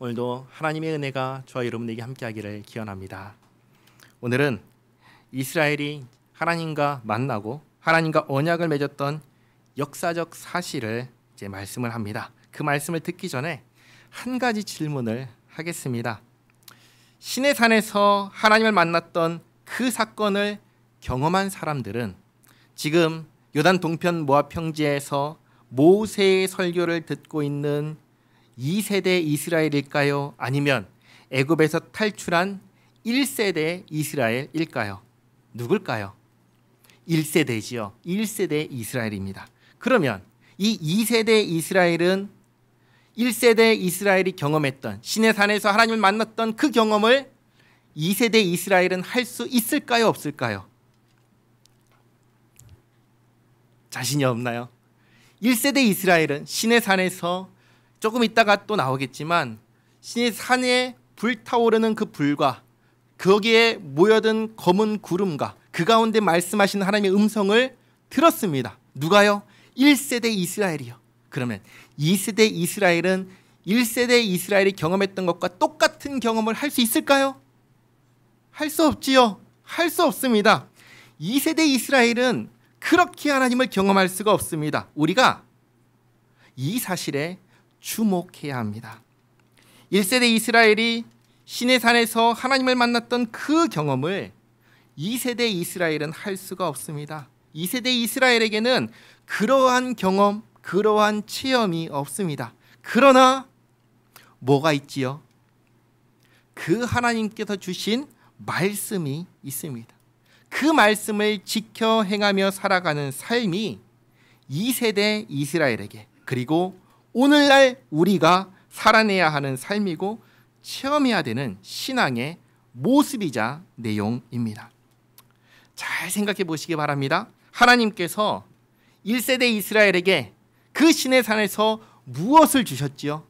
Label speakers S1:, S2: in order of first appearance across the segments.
S1: 오늘도 하나님의 은혜가 저와 여러분에게 함께하기를 기원합니다. 오늘은 이스라엘이 하나님과 만나고 하나님과 언약을 맺었던 역사적 사실을 이제 말씀을 합니다. 그 말씀을 듣기 전에 한 가지 질문을 하겠습니다. 시내산에서 하나님을 만났던 그 사건을 경험한 사람들은 지금 요단 동편 모압 평지에서 모세의 설교를 듣고 있는 2세대 이스라엘일까요? 아니면 애굽에서 탈출한 1세대 이스라엘일까요? 누굴까요? 1세대지요. 1세대 이스라엘입니다. 그러면 이 2세대 이스라엘은 1세대 이스라엘이 경험했던 시내산에서 하나님을 만났던 그 경험을 2세대 이스라엘은 할 수 있을까요? 없을까요? 자신이 없나요? 1세대 이스라엘은 시내산에서 조금 있다가 또 나오겠지만 시내산에 불타오르는 그 불과 거기에 모여든 검은 구름과 그 가운데 말씀하시는 하나님의 음성을 들었습니다. 누가요? 1세대 이스라엘이요. 그러면 2세대 이스라엘은 1세대 이스라엘이 경험했던 것과 똑같은 경험을 할 수 있을까요? 할 수 없지요. 할 수 없습니다. 2세대 이스라엘은 그렇게 하나님을 경험할 수가 없습니다. 우리가 이 사실에 주목해야 합니다. 1세대 이스라엘이 시내산에서 하나님을 만났던 그 경험을 2세대 이스라엘은 할 수가 없습니다. 2세대 이스라엘에게는 그러한 경험, 그러한 체험이 없습니다. 그러나 뭐가 있지요? 그 하나님께서 주신 말씀이 있습니다. 그 말씀을 지켜 행하며 살아가는 삶이 2세대 이스라엘에게 그리고 오늘날 우리가 살아내야 하는 삶이고 체험해야 되는 신앙의 모습이자 내용입니다. 잘 생각해 보시기 바랍니다. 하나님께서 1세대 이스라엘에게 그 시내산에서 무엇을 주셨지요?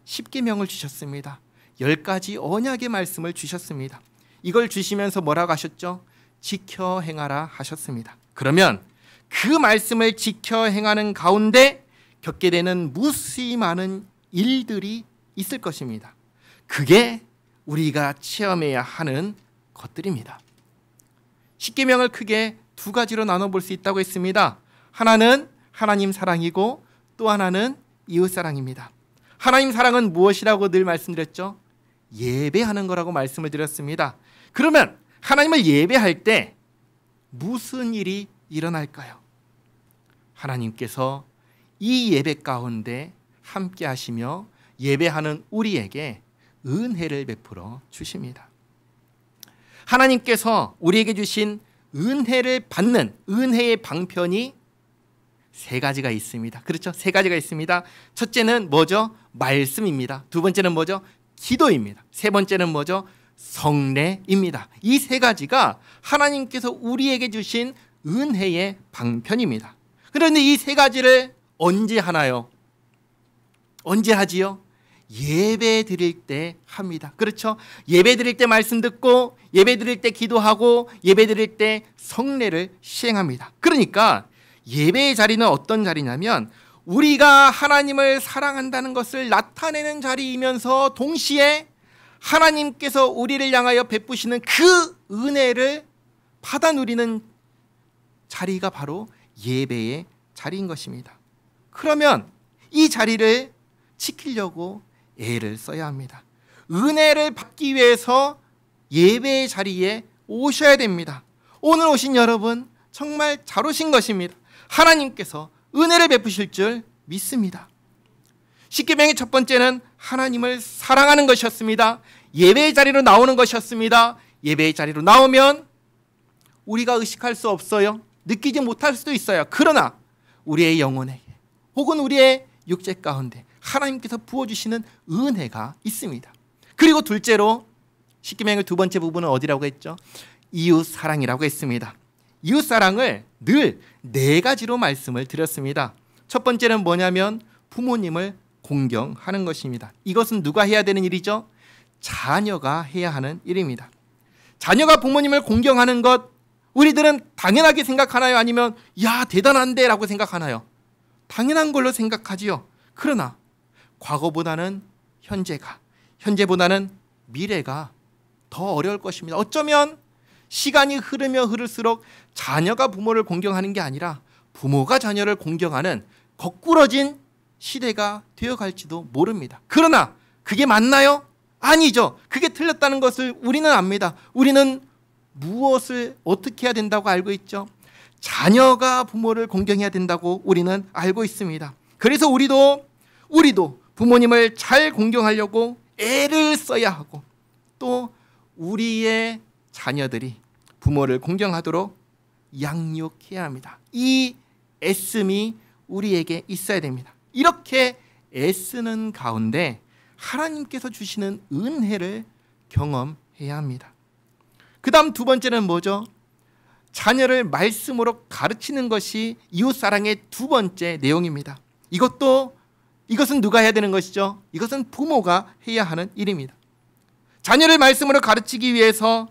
S1: 10계명을 주셨습니다. 10가지 언약의 말씀을 주셨습니다. 이걸 주시면서 뭐라고 하셨죠? 지켜 행하라 하셨습니다. 그러면 그 말씀을 지켜 행하는 가운데 겪게 되는 무수히 많은 일들이 있을 것입니다. 그게 우리가 체험해야 하는 것들입니다. 10계명을 크게 두 가지로 나눠볼 수 있다고 했습니다. 하나는 하나님 사랑이고 또 하나는 이웃 사랑입니다. 하나님 사랑은 무엇이라고 늘 말씀드렸죠? 예배하는 거라고 말씀을 드렸습니다. 그러면 하나님을 예배할 때 무슨 일이 일어날까요? 하나님께서 이 예배 가운데 함께 하시며 예배하는 우리에게 은혜를 베풀어 주십니다. 하나님께서 우리에게 주신 은혜를 받는 은혜의 방편이 세 가지가 있습니다. 그렇죠? 세 가지가 있습니다. 첫째는 뭐죠? 말씀입니다. 두 번째는 뭐죠? 기도입니다. 세 번째는 뭐죠? 성례입니다. 이 세 가지가 하나님께서 우리에게 주신 은혜의 방편입니다. 그런데 이 세 가지를 언제 하나요? 언제 하지요? 예배 드릴 때 합니다. 그렇죠? 예배 드릴 때 말씀 듣고 예배 드릴 때 기도하고 예배 드릴 때 성례를 시행합니다. 그러니까 예배의 자리는 어떤 자리냐면 우리가 하나님을 사랑한다는 것을 나타내는 자리이면서 동시에 하나님께서 우리를 향하여 베푸시는 그 은혜를 받아 누리는 자리가 바로 예배의 자리인 것입니다. 그러면 이 자리를 지키려고 애를 써야 합니다. 은혜를 받기 위해서 예배의 자리에 오셔야 됩니다. 오늘 오신 여러분 정말 잘 오신 것입니다. 하나님께서 은혜를 베푸실 줄 믿습니다. 10계명의 첫 번째는 하나님을 사랑하는 것이었습니다. 예배의 자리로 나오는 것이었습니다. 예배의 자리로 나오면 우리가 의식할 수 없어요. 느끼지 못할 수도 있어요. 그러나 우리의 영혼에게 혹은 우리의 육체 가운데 하나님께서 부어주시는 은혜가 있습니다. 그리고 둘째로 10계명의 두 번째 부분은 어디라고 했죠? 이웃 사랑이라고 했습니다. 이웃 사랑을 늘 네 가지로 말씀을 드렸습니다. 첫 번째는 뭐냐면 부모님을 공경하는 것입니다. 이것은 누가 해야 되는 일이죠? 자녀가 해야 하는 일입니다. 자녀가 부모님을 공경하는 것 우리들은 당연하게 생각하나요? 아니면 야 대단한데 라고 생각하나요? 당연한 걸로 생각하지요. 그러나 과거보다는 현재보다는 미래가 더 어려울 것입니다. 어쩌면 시간이 흐르면 흐를수록 자녀가 부모를 공경하는 게 아니라 부모가 자녀를 공경하는 거꾸러진 시대가 되어갈지도 모릅니다. 그러나 그게 맞나요? 아니죠. 그게 틀렸다는 것을 우리는 압니다. 우리는 무엇을 어떻게 해야 된다고 알고 있죠? 자녀가 부모를 공경해야 된다고 우리는 알고 있습니다. 그래서 우리도 부모님을 잘 공경하려고 애를 써야 하고, 또 우리의 자녀들이 부모를 공경하도록 양육해야 합니다. 이 애씀이 우리에게 있어야 됩니다. 이렇게 애쓰는 가운데 하나님께서 주시는 은혜를 경험해야 합니다. 그 다음 두 번째는 뭐죠? 자녀를 말씀으로 가르치는 것이 이웃사랑의 두 번째 내용입니다. 이것은 누가 해야 되는 것이죠? 이것은 부모가 해야 하는 일입니다. 자녀를 말씀으로 가르치기 위해서,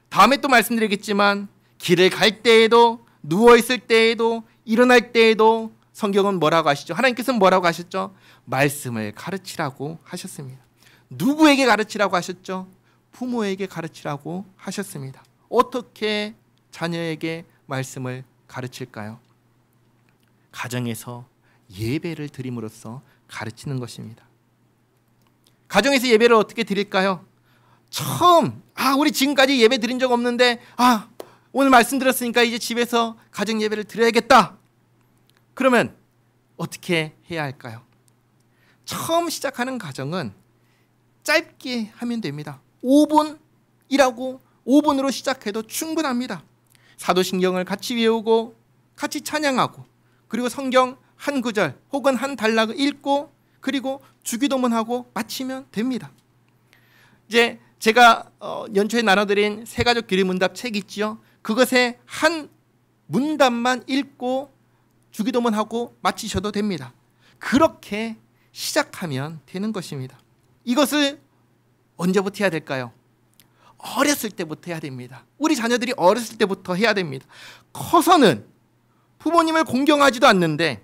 S1: 다음에 또 말씀드리겠지만, 길을 갈 때에도, 누워있을 때에도, 일어날 때에도 성경은 뭐라고 하시죠? 하나님께서는 뭐라고 하셨죠? 말씀을 가르치라고 하셨습니다. 누구에게 가르치라고 하셨죠? 부모에게 가르치라고 하셨습니다. 어떻게 자녀에게 말씀을 가르칠까요? 가정에서 예배를 드림으로써 가르치는 것입니다. 가정에서 예배를 어떻게 드릴까요? 우리 지금까지 예배 드린 적 없는데, 오늘 말씀 들었으니까 이제 집에서 가정 예배를 드려야겠다. 그러면 어떻게 해야 할까요? 처음 시작하는 가정은 짧게 하면 됩니다. 5분으로 시작해도 충분합니다. 사도신경을 같이 외우고 같이 찬양하고, 그리고 성경 한 구절 혹은 한 단락을 읽고, 그리고 주기도문하고 마치면 됩니다. 이제 제가 연초에 나눠드린 세가족 기도문답 책 있지요. 그것에 한 문답만 읽고 주기도문하고 마치셔도 됩니다. 그렇게 시작하면 되는 것입니다. 이것을 언제부터 해야 될까요? 어렸을 때부터 해야 됩니다. 우리 자녀들이 어렸을 때부터 해야 됩니다. 커서는 부모님을 공경하지도 않는데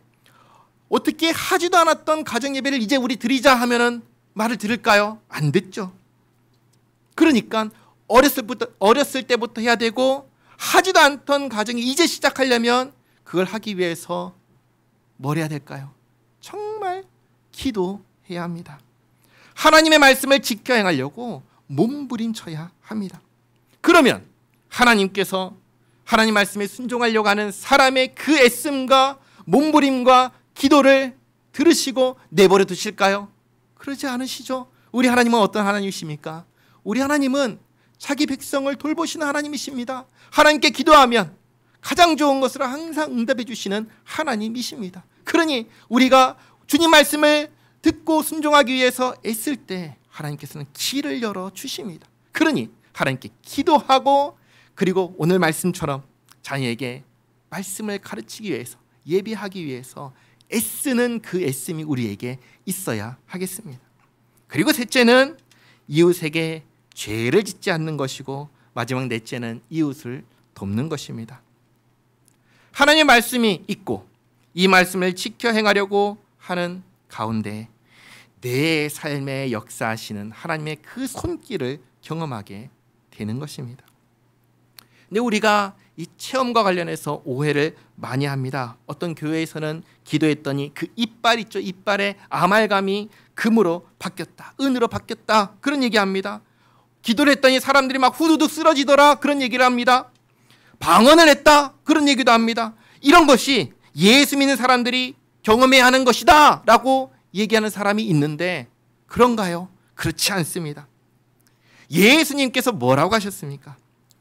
S1: 어떻게 하지도 않았던 가정 예배를 이제 우리 드리자 하면은 말을 들을까요? 안 듣죠. 그러니까 어렸을 때부터 해야 되고, 하지도 않던 가정이 이제 시작하려면 그걸 하기 위해서 뭘 해야 될까요? 정말 기도해야 합니다. 하나님의 말씀을 지켜 행하려고 몸부림쳐야 합니다. 그러면 하나님께서 하나님 말씀에 순종하려고 하는 사람의 그 애씀과 몸부림과 기도를 들으시고 내버려 두실까요? 그러지 않으시죠. 우리 하나님은 어떤 하나님이십니까? 우리 하나님은 자기 백성을 돌보시는 하나님이십니다. 하나님께 기도하면 가장 좋은 것으로 항상 응답해 주시는 하나님이십니다. 그러니 우리가 주님 말씀을 듣고 순종하기 위해서 애쓸 때 하나님께서는 길을 열어 주십니다. 그러니 하나님께 기도하고, 그리고 오늘 말씀처럼 자녀에게 말씀을 가르치기 위해서, 예비하기 위해서 애쓰는 그 애씀이 우리에게 있어야 하겠습니다. 그리고 셋째는 이웃에게 죄를 짓지 않는 것이고, 마지막 넷째는 이웃을 돕는 것입니다. 하나님의 말씀이 있고 이 말씀을 지켜 행하려고 하는 가운데 내 삶에 역사하시는 하나님의 그 손길을 경험하게 되는 것입니다. 근데 우리가 이 체험과 관련해서 오해를 많이 합니다. 어떤 교회에서는 기도했더니 그 이빨 있죠. 이빨의 아말감이 금으로 바뀌었다, 은으로 바뀌었다, 그런 얘기합니다. 기도를 했더니 사람들이 막 후두둑 쓰러지더라, 그런 얘기를 합니다. 방언을 했다, 그런 얘기도 합니다. 이런 것이 예수 믿는 사람들이 경험해야 하는 것이다 라고 얘기하는 사람이 있는데, 그런가요? 그렇지 않습니다. 예수님께서 뭐라고 하셨습니까?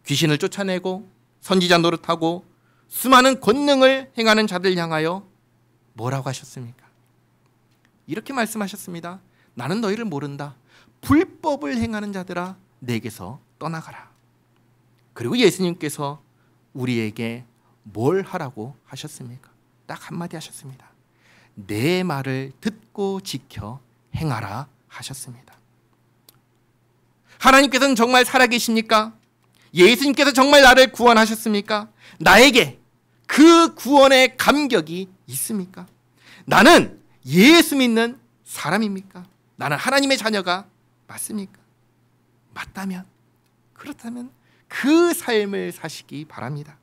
S1: 귀신을 쫓아내고 선지자 노릇하고 수많은 권능을 행하는 자들 향하여 뭐라고 하셨습니까? 이렇게 말씀하셨습니다. 나는 너희를 모른다. 불법을 행하는 자들아, 내게서 떠나가라. 그리고 예수님께서 우리에게 뭘 하라고 하셨습니까? 딱 한마디 하셨습니다. 내 말을 듣고 지켜 행하라 하셨습니다. 하나님께서는 정말 살아계십니까? 예수님께서 정말 나를 구원하셨습니까? 나에게 그 구원의 감격이 있습니까? 나는 예수 믿는 사람입니까? 나는 하나님의 자녀가 맞습니까? 맞다면, 그렇다면 그 삶을 사시기 바랍니다.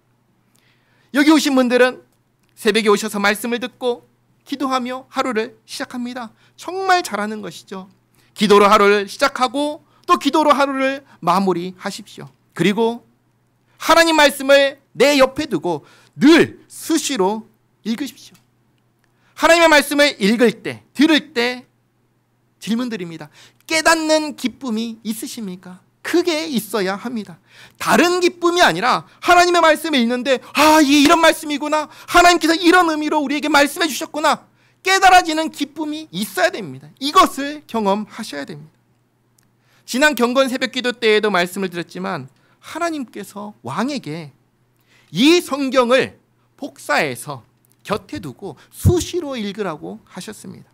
S1: 여기 오신 분들은 새벽에 오셔서 말씀을 듣고 기도하며 하루를 시작합니다. 정말 잘하는 것이죠. 기도로 하루를 시작하고 또 기도로 하루를 마무리하십시오. 그리고 하나님 말씀을 내 옆에 두고 늘 수시로 읽으십시오. 하나님의 말씀을 읽을 때, 들을 때 질문 드립니다. 깨닫는 기쁨이 있으십니까? 그게 있어야 합니다. 다른 기쁨이 아니라 하나님의 말씀을 읽는데 이게 이런 말씀이구나. 하나님께서 이런 의미로 우리에게 말씀해 주셨구나. 깨달아지는 기쁨이 있어야 됩니다. 이것을 경험하셔야 됩니다. 지난 경건 새벽기도 때에도 말씀을 드렸지만 하나님께서 왕에게 이 성경을 복사해서 곁에 두고 수시로 읽으라고 하셨습니다.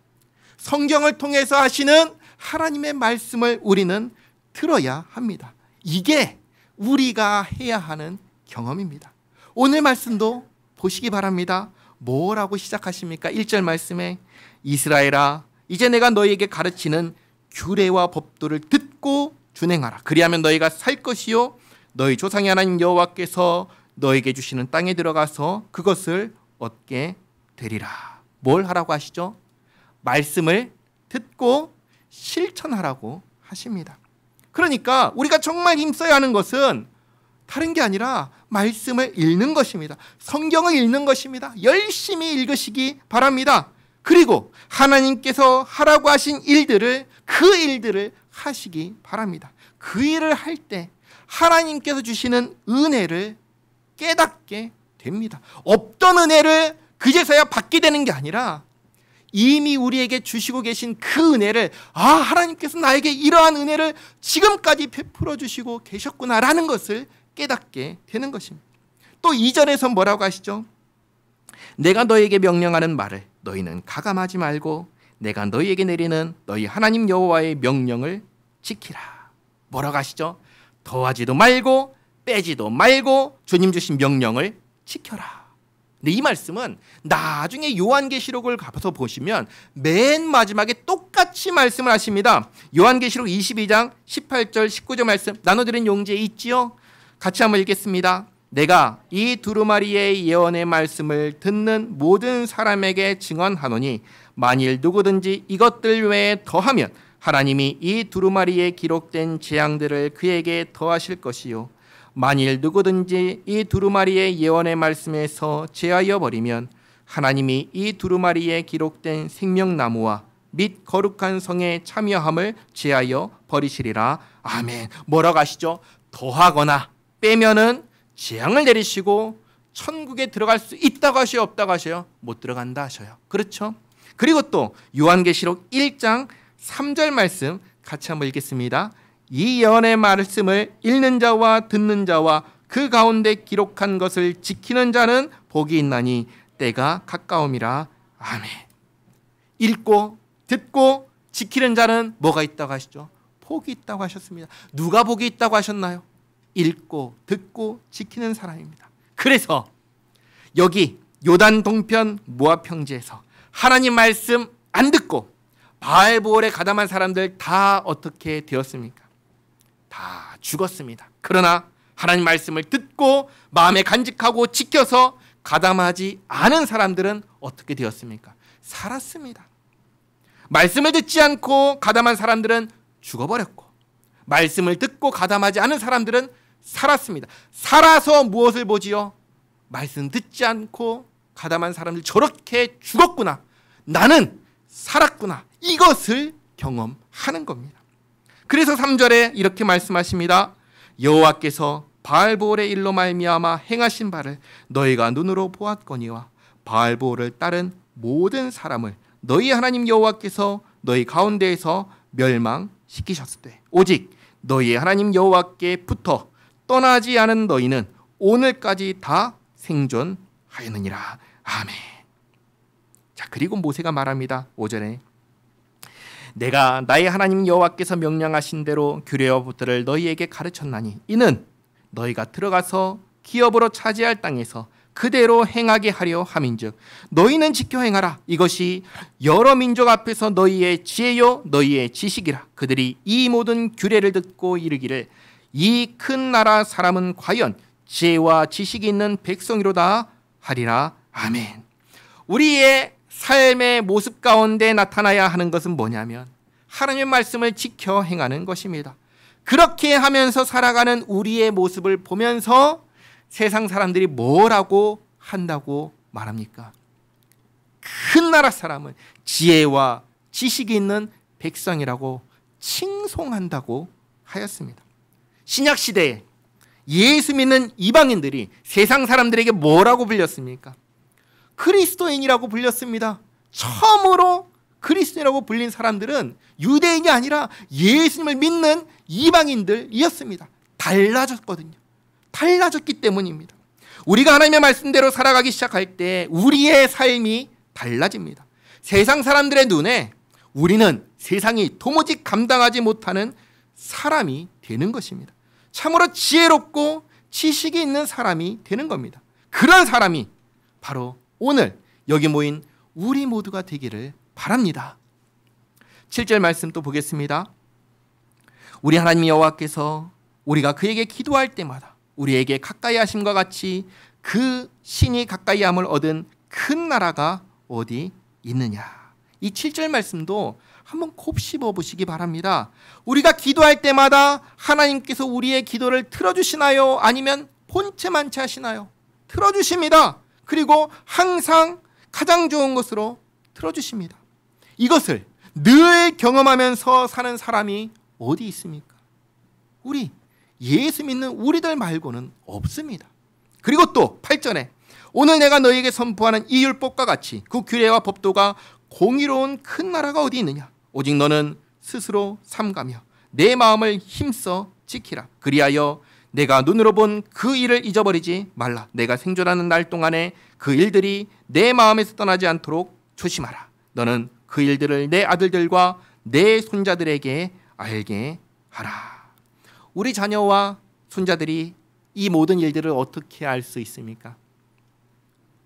S1: 성경을 통해서 하시는 하나님의 말씀을 우리는 들어야 합니다. 이게 우리가 해야 하는 경험입니다. 오늘 말씀도 보시기 바랍니다. 뭐라고 시작하십니까? 1절 말씀에 이스라엘아 이제 내가 너희에게 가르치는 규례와 법도를 듣고 준행하라. 그리하면 너희가 살 것이요 너희 조상의 하나님 여호와께서 너희에게 주시는 땅에 들어가서 그것을 얻게 되리라. 뭘 하라고 하시죠? 말씀을 듣고 실천하라고 하십니다. 그러니까 우리가 정말 힘써야 하는 것은 다른 게 아니라 말씀을 읽는 것입니다. 성경을 읽는 것입니다. 열심히 읽으시기 바랍니다. 그리고 하나님께서 하라고 하신 일들을 그 일들을 하시기 바랍니다. 그 일을 할 때 하나님께서 주시는 은혜를 깨닫게 됩니다. 없던 은혜를 그제서야 받게 되는 게 아니라 이미 우리에게 주시고 계신 그 은혜를 하나님께서 나에게 이러한 은혜를 지금까지 베풀어 주시고 계셨구나라는 것을 깨닫게 되는 것입니다. 또 2절에서 뭐라고 하시죠? 내가 너희에게 명령하는 말을 너희는 가감하지 말고 내가 너희에게 내리는 너희 하나님 여호와의 명령을 지키라. 뭐라고 하시죠? 더하지도 말고 빼지도 말고 주님 주신 명령을 지켜라. 근데 이 말씀은 나중에 요한계시록을 가서 보시면 맨 마지막에 똑같이 말씀을 하십니다. 요한계시록 22장 18절 19절 말씀 나눠드린 용지에 있지요? 같이 한번 읽겠습니다. 내가 이 두루마리의 예언의 말씀을 듣는 모든 사람에게 증언하노니 만일 누구든지 이것들 외에 더하면 하나님이 이 두루마리에 기록된 재앙들을 그에게 더하실 것이요 만일 누구든지 이 두루마리의 예언의 말씀에서 제하여 버리면 하나님이 이 두루마리에 기록된 생명나무와 및 거룩한 성에 참여함을 제하여 버리시리라. 아멘. 뭐라고 하시죠? 더하거나 빼면은 재앙을 내리시고 천국에 들어갈 수 있다고 하셔요? 없다고 하셔요? 못 들어간다 하셔요. 그렇죠? 그리고 또 요한계시록 1장 3절 말씀 같이 한번 읽겠습니다. 이 예언의 말씀을 읽는 자와 듣는 자와 그 가운데 기록한 것을 지키는 자는 복이 있나니 때가 가까움이라. 아멘. 읽고 듣고 지키는 자는 뭐가 있다고 하시죠? 복이 있다고 하셨습니다. 누가 복이 있다고 하셨나요? 읽고 듣고 지키는 사람입니다. 그래서 여기 요단 동편 모압 평지에서 하나님 말씀 안 듣고 바알보올에 가담한 사람들 다 어떻게 되었습니까? 다 죽었습니다. 그러나 하나님 말씀을 듣고 마음에 간직하고 지켜서 가담하지 않은 사람들은 어떻게 되었습니까? 살았습니다. 말씀을 듣지 않고 가담한 사람들은 죽어버렸고 말씀을 듣고 가담하지 않은 사람들은 살았습니다. 살아서 무엇을 보지요? 말씀 듣지 않고 가담한 사람들 저렇게 죽었구나. 나는 살았구나. 이것을 경험하는 겁니다. 그래서 3절에 이렇게 말씀하십니다. 여호와께서 바알보올의 일로 말미암아 행하신 바를 너희가 눈으로 보았거니와 바알보올을 따른 모든 사람을 너희 하나님 여호와께서 너희 가운데에서 멸망시키셨을 때 오직 너희 하나님 여호와께 붙어 떠나지 않은 너희는 오늘까지 다 생존하였느니라. 아멘. 자, 그리고 모세가 말합니다. 5절에 내가 나의 하나님 여호와께서 명령하신 대로 규례와 법도를 너희에게 가르쳤나니 이는 너희가 들어가서 기업으로 차지할 땅에서 그대로 행하게 하려 함인즉 너희는 지켜 행하라. 이것이 여러 민족 앞에서 너희의 지혜요 너희의 지식이라. 그들이 이 모든 규례를 듣고 이르기를 이 큰 나라 사람은 과연 지혜와 지식이 있는 백성이로다 하리라. 아멘. 우리의 삶의 모습 가운데 나타나야 하는 것은 뭐냐면 하나님의 말씀을 지켜 행하는 것입니다. 그렇게 하면서 살아가는 우리의 모습을 보면서 세상 사람들이 뭐라고 한다고 말합니까? 큰 나라 사람은 지혜와 지식이 있는 백성이라고 칭송한다고 하였습니다. 신약 시대에 예수 믿는 이방인들이 세상 사람들에게 뭐라고 불렸습니까? 그리스도인이라고 불렸습니다. 처음으로 그리스도인이라고 불린 사람들은 유대인이 아니라 예수님을 믿는 이방인들이었습니다. 달라졌거든요. 달라졌기 때문입니다. 우리가 하나님의 말씀대로 살아가기 시작할 때 우리의 삶이 달라집니다. 세상 사람들의 눈에 우리는 세상이 도무지 감당하지 못하는 사람이 되는 것입니다. 참으로 지혜롭고 지식이 있는 사람이 되는 겁니다. 그런 사람이 바로 오늘 여기 모인 우리 모두가 되기를 바랍니다. 7절 말씀 또 보겠습니다. 우리 하나님 여호와께서 우리가 그에게 기도할 때마다 우리에게 가까이 하심과 같이 그 신이 가까이함을 얻은 큰 나라가 어디 있느냐. 이 7절 말씀도 한번 곱씹어 보시기 바랍니다. 우리가 기도할 때마다 하나님께서 우리의 기도를 들어주시나요? 아니면 본체만 하시나요? 들어주십니다. 그리고 항상 가장 좋은 것으로 들어주십니다. 이것을 늘 경험하면서 사는 사람이 어디 있습니까? 우리 예수 믿는 우리들 말고는 없습니다. 그리고 또 8절에 오늘 내가 너희에게 선포하는 이 율법과 같이 그 규례와 법도가 공의로운 큰 나라가 어디 있느냐. 오직 너는 스스로 삼가며 내 마음을 힘써 지키라. 그리하여 내가 눈으로 본 그 일을 잊어버리지 말라. 내가 생존하는 날 동안에 그 일들이 내 마음에서 떠나지 않도록 조심하라. 너는 그 일들을 내 아들들과 내 손자들에게 알게 하라. 우리 자녀와 손자들이 이 모든 일들을 어떻게 알 수 있습니까?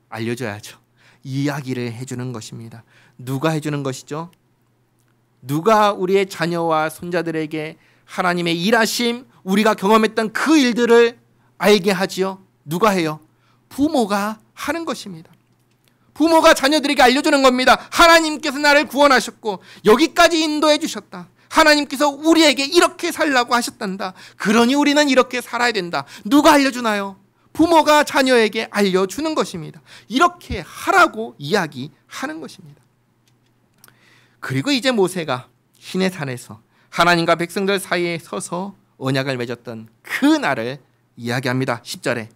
S1: 알려줘야죠. 이야기를 해주는 것입니다. 누가 해주는 것이죠? 누가 우리의 자녀와 손자들에게 하나님의 일하심, 우리가 경험했던 그 일들을 알게 하지요? 누가 해요? 부모가 하는 것입니다. 부모가 자녀들에게 알려주는 겁니다. 하나님께서 나를 구원하셨고 여기까지 인도해 주셨다. 하나님께서 우리에게 이렇게 살라고 하셨단다. 그러니 우리는 이렇게 살아야 된다. 누가 알려주나요? 부모가 자녀에게 알려주는 것입니다. 이렇게 하라고 이야기하는 것입니다. 그리고 이제 모세가 시내산에서 하나님과 백성들 사이에 서서 언약을 맺었던 그 날을 이야기합니다. 10절에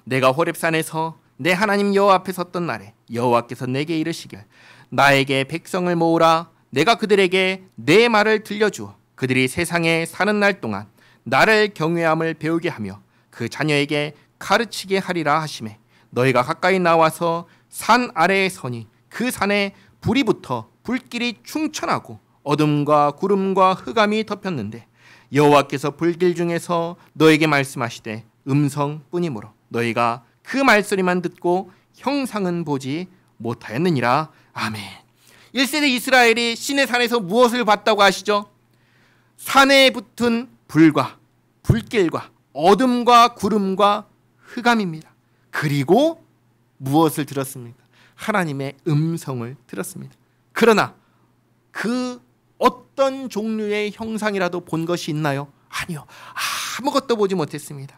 S1: 내가 호렙산에서 내 하나님 여호와 앞에 섰던 날에 여호와께서 내게 이르시길 나에게 백성을 모으라. 내가 그들에게 내 말을 들려주어 그들이 세상에 사는 날 동안 나를 경외함을 배우게 하며 그 자녀에게 가르치게 하리라 하시매 너희가 가까이 나와서 산 아래에 서니 그 산에 불이 붙어 불길이 충천하고 어둠과 구름과 흑암이 덮였는데 여호와께서 불길 중에서 너에게 말씀하시되 음성뿐이므로 너희가 그 말소리만 듣고 형상은 보지 못하였느니라. 아멘. 1세대 이스라엘이 시내산에서 무엇을 봤다고 아시죠? 산에 붙은 불과 불길과 어둠과 구름과 흑암입니다. 그리고 무엇을 들었습니까? 하나님의 음성을 들었습니다. 그러나 그 어떤 종류의 형상이라도 본 것이 있나요? 아니요. 아무것도 보지 못했습니다.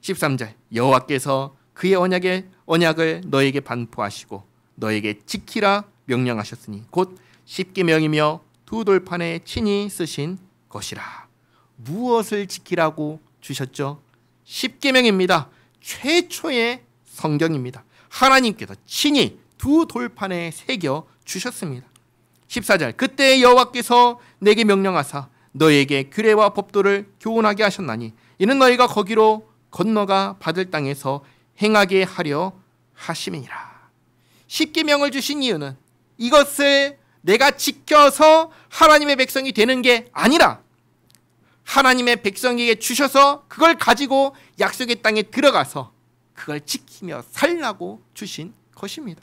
S1: 13절 여호와께서 그의 언약을 너에게 반포하시고 너에게 지키라 명령하셨으니 곧 십계명이며 두 돌판에 친히 쓰신 것이라. 무엇을 지키라고 주셨죠? 십계명입니다. 최초의 성경입니다. 하나님께서 친히 두 돌판에 새겨 주셨습니다. 14절 그때 여호와께서 내게 명령하사 너에게 규례와 법도를 교훈하게 하셨나니 이는 너희가 거기로 건너가 받을 땅에서 행하게 하려 하심이니라. 십계명을 주신 이유는 이것을 내가 지켜서 하나님의 백성이 되는 게 아니라 하나님의 백성에게 주셔서 그걸 가지고 약속의 땅에 들어가서 그걸 지키며 살라고 주신 것입니다.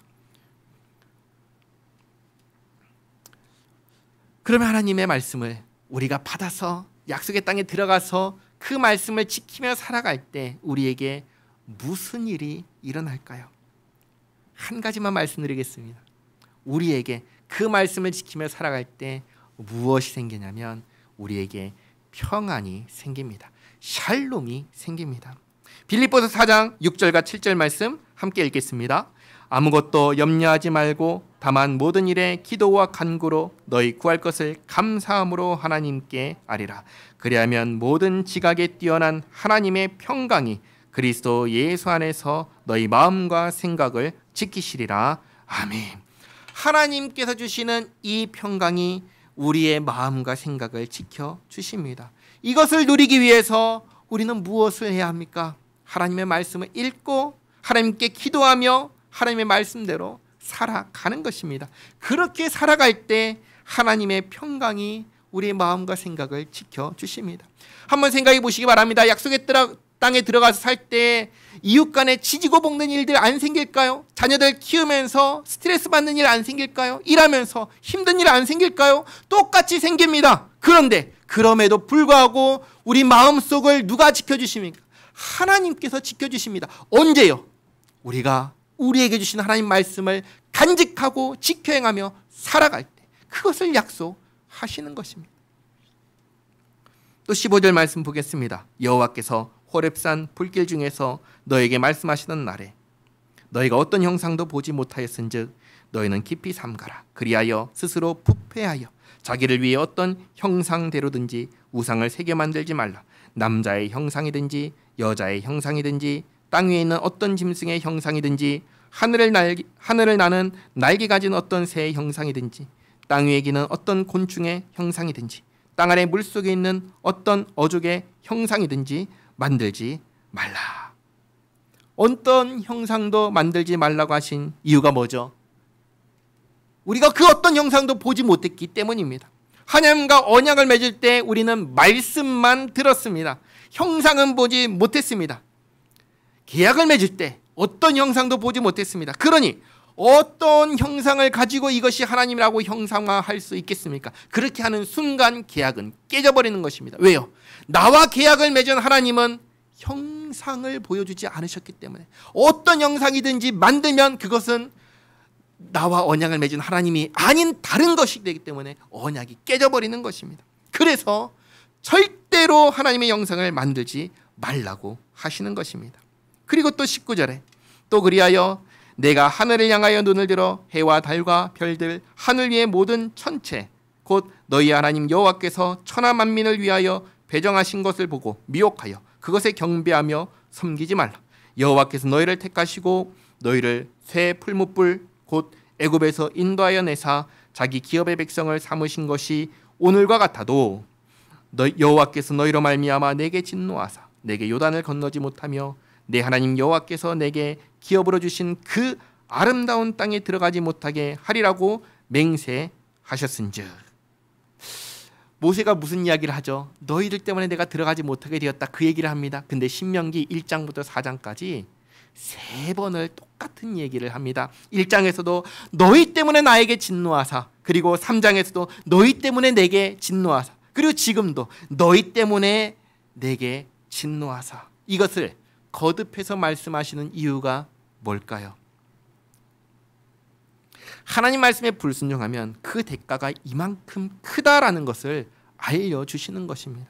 S1: 그러면 하나님의 말씀을 우리가 받아서 약속의 땅에 들어가서 그 말씀을 지키며 살아갈 때 우리에게 무슨 일이 일어날까요? 한 가지만 말씀드리겠습니다. 우리에게 그 말씀을 지키며 살아갈 때 무엇이 생기냐면 우리에게 평안이 생깁니다. 샬롬이 생깁니다. 빌립보서 4장 6절과 7절 말씀 함께 읽겠습니다. 아무것도 염려하지 말고 다만 모든 일에 기도와 간구로 너희 구할 것을 감사함으로 하나님께 아뢰라. 그리하면 모든 지각에 뛰어난 하나님의 평강이 그리스도 예수 안에서 너희 마음과 생각을 지키시리라. 아멘. 하나님께서 주시는 이 평강이 우리의 마음과 생각을 지켜주십니다. 이것을 누리기 위해서 우리는 무엇을 해야 합니까? 하나님의 말씀을 읽고 하나님께 기도하며 하나님의 말씀대로 살아가는 것입니다. 그렇게 살아갈 때 하나님의 평강이 우리의 마음과 생각을 지켜주십니다. 한번 생각해 보시기 바랍니다. 약속의 땅에 들어가서 살 때 이웃 간에 지지고 볶는 일들 안 생길까요? 자녀들 키우면서 스트레스 받는 일 안 생길까요? 일하면서 힘든 일 안 생길까요? 똑같이 생깁니다. 그런데 그럼에도 불구하고 우리 마음속을 누가 지켜주십니까? 하나님께서 지켜주십니다. 언제요? 우리가 우리에게 주신 하나님 말씀을 간직하고 지켜 행하며 살아갈 때 그것을 약속하시는 것입니다. 또 15절 말씀 보겠습니다. 여호와께서 호렙산 불길 중에서 너에게 말씀하시던 날에 너희가 어떤 형상도 보지 못하였은즉 너희는 깊이 삼가라. 그리하여 스스로 부패하여 자기를 위해 어떤 형상대로든지 우상을 새겨 만들지 말라. 남자의 형상이든지 여자의 형상이든지 땅 위에 있는 어떤 짐승의 형상이든지 하늘을 나는 날개 가진 어떤 새의 형상이든지 땅 위에 기는 어떤 곤충의 형상이든지 땅 아래 물속에 있는 어떤 어족의 형상이든지 만들지 말라. 어떤 형상도 만들지 말라고 하신 이유가 뭐죠? 우리가 그 어떤 형상도 보지 못했기 때문입니다. 하나님과 언약을 맺을 때 우리는 말씀만 들었습니다. 형상은 보지 못했습니다. 계약을 맺을 때 어떤 형상도 보지 못했습니다. 그러니 어떤 형상을 가지고 이것이 하나님이라고 형상화할 수 있겠습니까? 그렇게 하는 순간 계약은 깨져버리는 것입니다. 왜요? 나와 계약을 맺은 하나님은 형상을 보여주지 않으셨기 때문에 어떤 형상이든지 만들면 그것은 나와 언약을 맺은 하나님이 아닌 다른 것이 되기 때문에 언약이 깨져버리는 것입니다. 그래서 절대로 하나님의 형상을 만들지 말라고 하시는 것입니다. 그리고 또 19절에 또 그리하여 내가 하늘을 향하여 눈을 들어 해와 달과 별들 하늘 위의 모든 천체 곧 너희 하나님 여호와께서 천하 만민을 위하여 배정하신 것을 보고 미혹하여 그것에 경배하며 섬기지 말라. 여호와께서 너희를 택하시고 너희를 새 풀무불 곧 애굽에서 인도하여 내사 자기 기업의 백성을 삼으신 것이 오늘과 같아도 여호와께서 너희로 말미암아 내게 진노하사 내게 요단을 건너지 못하며 내 하나님 여호와께서 내게 기업으로 주신 그 아름다운 땅에 들어가지 못하게 하리라고 맹세하셨은즉. 모세가 무슨 이야기를 하죠? 너희들 때문에 내가 들어가지 못하게 되었다, 그 얘기를 합니다. 근데 신명기 1장부터 4장까지 3번을 똑같은 얘기를 합니다. 1장에서도 너희 때문에 나에게 진노하사, 그리고 3장에서도 너희 때문에 내게 진노하사, 그리고 지금도 너희 때문에 내게 진노하사. 이것을 거듭해서 말씀하시는 이유가 뭘까요? 하나님 말씀에 불순종하면 그 대가가 이만큼 크다라는 것을 알려주시는 것입니다.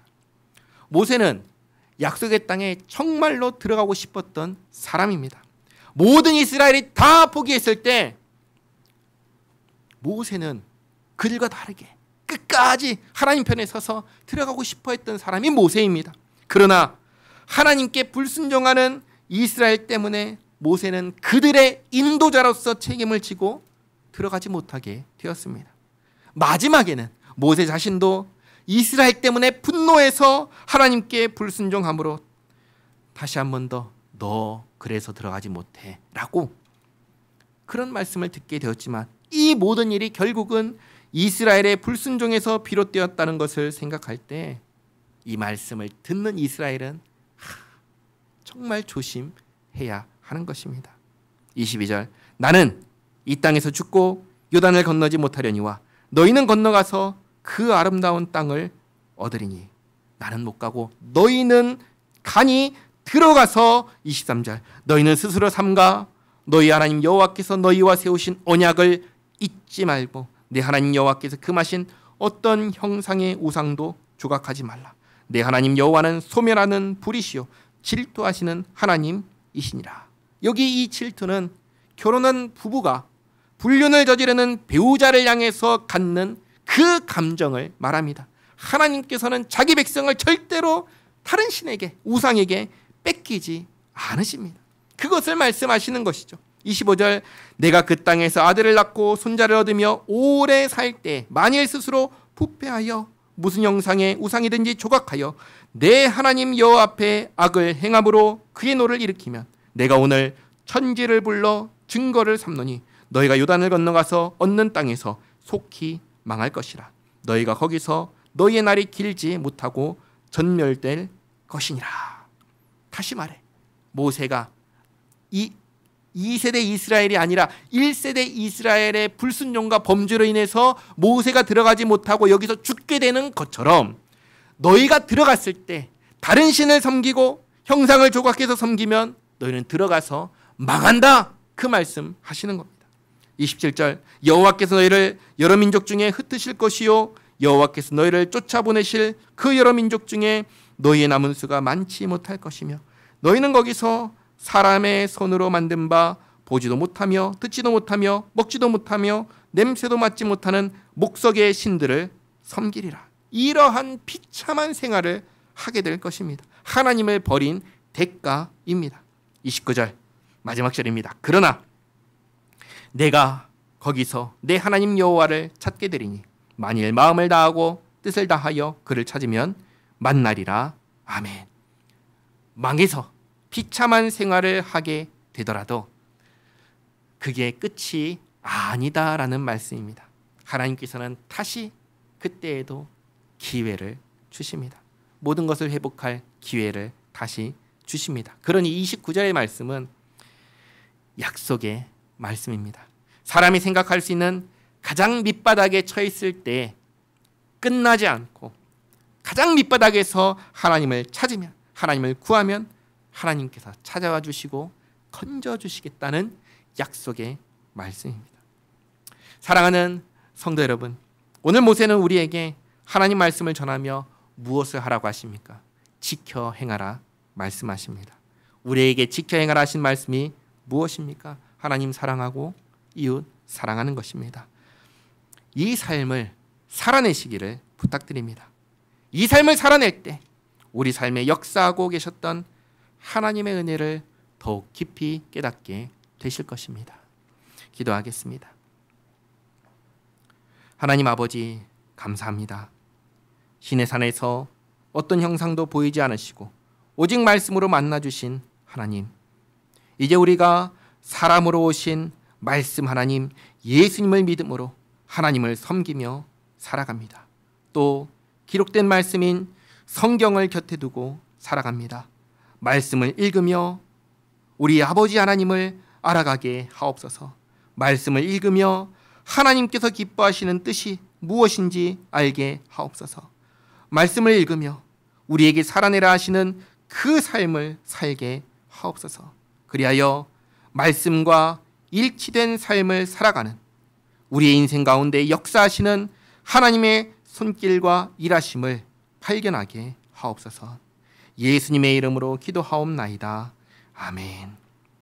S1: 모세는 약속의 땅에 정말로 들어가고 싶었던 사람입니다. 모든 이스라엘이 다 포기했을 때 모세는 그들과 다르게 끝까지 하나님 편에 서서 들어가고 싶어 했던 사람이 모세입니다. 그러나 하나님께 불순종하는 이스라엘 때문에 모세는 그들의 인도자로서 책임을 지고 들어가지 못하게 되었습니다. 마지막에는 모세 자신도 이스라엘 때문에 분노해서 하나님께 불순종함으로 다시 한 번 더 너 그래서 들어가지 못해 라고 그런 말씀을 듣게 되었지만 이 모든 일이 결국은 이스라엘의 불순종에서 비롯되었다는 것을 생각할 때 이 말씀을 듣는 이스라엘은 정말 조심해야 하는 것입니다. 22절 나는 이 땅에서 죽고 요단을 건너지 못하려니와 너희는 건너가서 그 아름다운 땅을 얻으리니 나는 못 가고 너희는 가니 들어가서 23절 너희는 스스로 삼가 너희 하나님 여호와께서 너희와 세우신 언약을 잊지 말고 내 하나님 여호와께서 금하신 어떤 형상의 우상도 조각하지 말라. 내 하나님 여호와는 소멸하는 불이시요 질투하시는 하나님이시니라. 여기 이 질투는 결혼한 부부가 불륜을 저지르는 배우자를 향해서 갖는 그 감정을 말합니다. 하나님께서는 자기 백성을 절대로 다른 신에게 우상에게 뺏기지 않으십니다. 그것을 말씀하시는 것이죠. 25절 내가 그 땅에서 아들을 낳고 손자를 얻으며 오래 살 때 만일 스스로 부패하여 무슨 형상의 우상이든지 조각하여 내 하나님 여호와 앞에 악을 행함으로 그의 노를 일으키면 내가 오늘 천지를 불러 증거를 삼노니 너희가 요단을 건너가서 얻는 땅에서 속히 망할 것이라. 너희가 거기서 너희의 날이 길지 못하고 전멸될 것이니라. 다시 말해 모세가 2세대 이스라엘이 아니라 1세대 이스라엘의 불순종과 범죄로 인해서 모세가 들어가지 못하고 여기서 죽게 되는 것처럼 너희가 들어갔을 때 다른 신을 섬기고 형상을 조각해서 섬기면 너희는 들어가서 망한다. 그 말씀 하시는 겁니다. 27절 여호와께서 너희를 여러 민족 중에 흩으실 것이요 여호와께서 너희를 쫓아보내실 그 여러 민족 중에 너희의 남은 수가 많지 못할 것이며 너희는 거기서 사람의 손으로 만든 바 보지도 못하며 듣지도 못하며 먹지도 못하며 냄새도 맡지 못하는 목석의 신들을 섬기리라. 이러한 비참한 생활을 하게 될 것입니다. 하나님을 버린 대가입니다. 29절 마지막 절입니다. 그러나 내가 거기서 내 하나님 여호와를 찾게 되리니 만일 마음을 다하고 뜻을 다하여 그를 찾으면 만나리라. 아멘. 망해서 비참한 생활을 하게 되더라도 그게 끝이 아니다라는 말씀입니다. 하나님께서는 다시 그때에도 기회를 주십니다. 모든 것을 회복할 기회를 다시 주십니다. 그러니 29절의 말씀은 약속의 말씀입니다. 사람이 생각할 수 있는 가장 밑바닥에 처해 있을 때 끝나지 않고 가장 밑바닥에서 하나님을 찾으면 하나님을 구하면 하나님께서 찾아와 주시고 건져 주시겠다는 약속의 말씀입니다. 사랑하는 성도 여러분, 오늘 모세는 우리에게 하나님 말씀을 전하며 무엇을 하라고 하십니까? 지켜 행하라 말씀하십니다. 우리에게 지켜 행하라 하신 말씀이 무엇입니까? 하나님 사랑하고 이웃 사랑하는 것입니다. 이 삶을 살아내시기를 부탁드립니다. 이 삶을 살아낼 때 우리 삶에 역사하고 계셨던 하나님의 은혜를 더욱 깊이 깨닫게 되실 것입니다. 기도하겠습니다. 하나님 아버지 감사합니다. 시내산에서 어떤 형상도 보이지 않으시고 오직 말씀으로 만나주신 하나님, 이제 우리가 사람으로 오신 말씀 하나님 예수님을 믿음으로 하나님을 섬기며 살아갑니다. 또 기록된 말씀인 성경을 곁에 두고 살아갑니다. 말씀을 읽으며 우리 아버지 하나님을 알아가게 하옵소서. 말씀을 읽으며 하나님께서 기뻐하시는 뜻이 무엇인지 알게 하옵소서. 말씀을 읽으며 우리에게 살아내라 하시는 그 삶을 살게 하옵소서. 그리하여 말씀과 일치된 삶을 살아가는 우리의 인생 가운데 역사하시는 하나님의 손길과 일하심을 발견하게 하옵소서. 예수님의 이름으로 기도하옵나이다. 아멘.